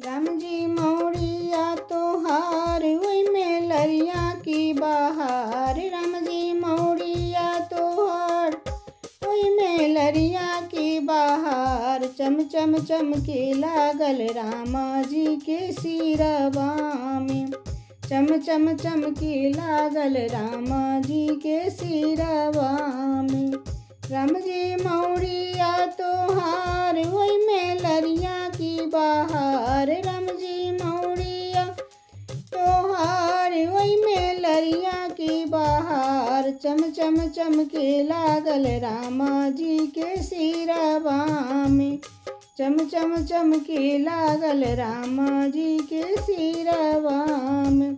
राम जी मौड़िया तोहार ओई में लरिया की बहार। राम जी मौड़िया तोहार ओई में लरिया की बहार। चम चम चमके लागल रामा जी के सिरवा में। चम चम चमके लागल रामा जी के सिरवा में। राम जी मौड़िया तोहार ओई में लरिया की बहार। राम जी मौड़िया तोहार ओई में लरिया की बहार। चम चम चमके लागल रामा जी के सिरवा में। चम चम चमके लागल रामा जी के सिरवा में।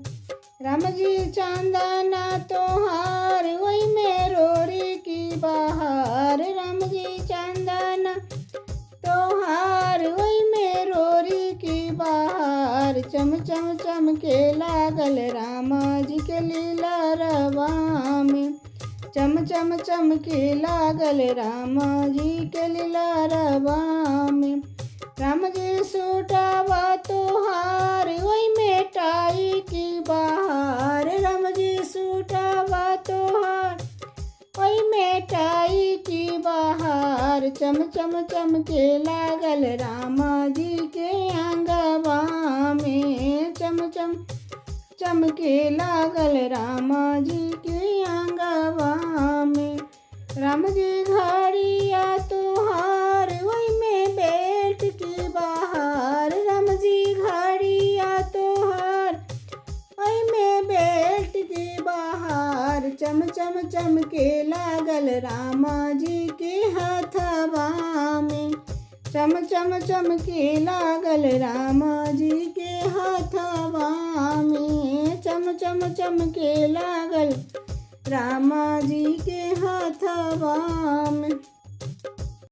राम जी चांदना तोहार ओई में रोरी की बहार। राम जी चांदना तोहार ओई में रोरी की बहार। चम चम चमके लागल रामा जी के लीला रवा में। चम चम चमके लागल रामा जी के लीला रवा में। राम जी सूटावा तोहार ओई में टाई की बहार। राम जी सूटावा तोहार ओई में टाई की बहार। चम चम चमके लागल रामा जी के अंगवा में। चम चम चमके लागल रामा जी के अंगवा में। राम जी घड़िया तोहार ओई में बेल्ट की बहार। राम जी घड़िया तोहार ओई में बेल्ट की बहार। चम चम चमके लागल रामा जी के हथवा में। चम चम चमके लागल रामा जी के हथवा में। चम चम चमके लागल रामा जी के हथवा में।